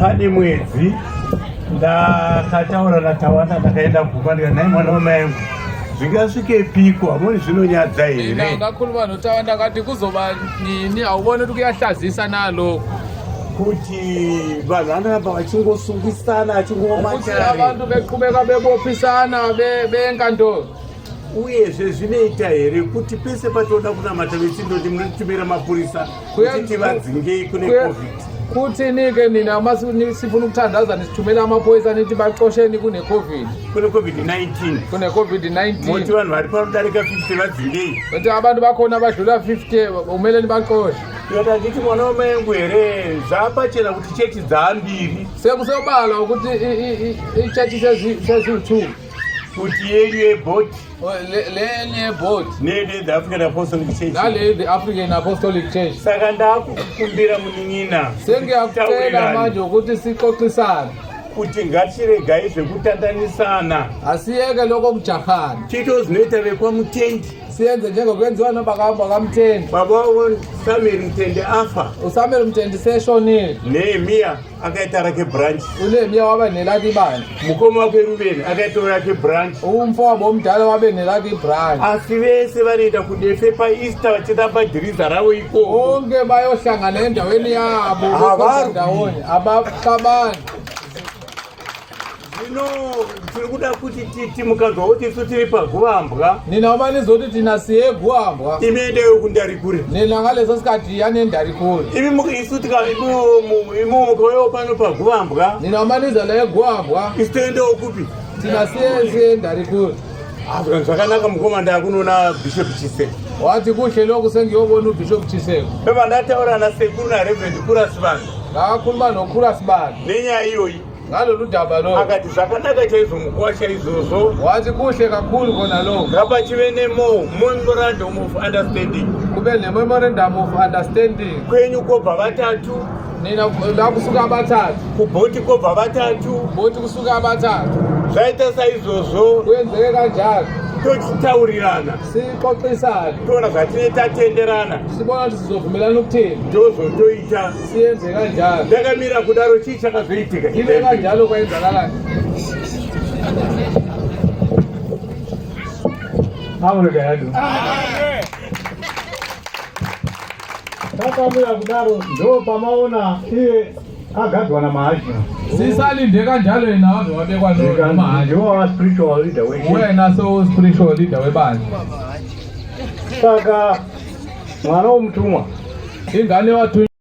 Pane mwedzi ndakataura naTawanda ndakaenda kukwandika nai mwana wamayangu zvingasvike piko hamoni zvinonyadza here ngakhuluma noTawanda ngati kuzoba nini awubone kuti kuyahlazisa nalo kuti vanhu vanoramba vachingosungisana vachingomachari abantu beqhubeka bebophisana benkantolo uyezve zvinoita here kuti pese patinoda kunamata vechindoti munotumira mapurisa kuti tivadzingei kune covid kuthini-ke nina uma sifuna ukuthandaza nisithumela amaphoyisa nithi baxosheni kune-covid kune-covid-19 moti vanhu vari panodarika 50 vadzingei kuti abantu bakhona abadlula 50 umele nibaxoshe yota ndithi mwana wamayangu here zvapachena kuti chechi dzambiri sekusobala ukuthi ichechi seziwu-2 kuti yenyu yebhoti lenye yebhoti ne-the African Apostolic Church nale the African Apostolic Church saka ndakukumbira munin'ina sengiyakucela manje ukuthi sixoxisane kuti ngatiregai zvekutandanisana asiyeke lokho kujahana tito zvinoita vekwamutendi siyenze njengokwenziwa nobakahamba kamtendi baba wavo Samuel Mtende afa uSamuel Mtende seshonile Nehemiya akaita rake branch uNehemiya waba nelakhe ibandla mukoma wake Rubeni akaita rake branch umfowabo omdala wabe nelakhe ibranch asi vese vanoenda kudefe paEaster vachida padhiriza ravo ikoko onke bayohlangana endaweni yabo ndawonye abaxabani zvino tiri kuda kuti titi mukanzwa kuti isu tiri paGuambwa nina uma nizoti thina siye Guambwa imendeyo kundarikure nina ngaleso sikhathi yani endarikure isu imumukoyo pano paGuambwa nina uma niza la eGuambwa isu toendewo kupi thina siye endarikure zvakanaka mukomanda akunoona Bishop Chiseko wathi kuhle lokhu sengiyobona uBishop Chiseko baba ndataura nasekuru naReverend Kurasibanda ngakhuluma noKurasibanda nenyaya iyoyi ngalolu daba lo akati zvakanaka chaizomukwasha izvozvo wathi kuhle kakhulu kona lokho ngapachive memorandum of understanding kube ne-memorandum of understanding kwenyu kobva vatatu nina la kusuka abathathu kubhoti kobva vatatu boti kusuka abathathu zvaita saizvozvo kwenzeke kanjalo tochitaurirana sixoxisane toona zvatine tatenderana sibona kuti sizovumelana ukuthini ndozotoita siyenze kanjalo ndakamira kudaro chii chakazoitika ibe kanjalo kwayenzakalani amunogayadu takamira kudaro ndo pamaona iye agadzwa namahasha sisalinde kanjalo yena wave wabekwa nomahasha spiritual leader weche wena so-spiritual leader webandla saka mwana womutumwa ingane wathunywa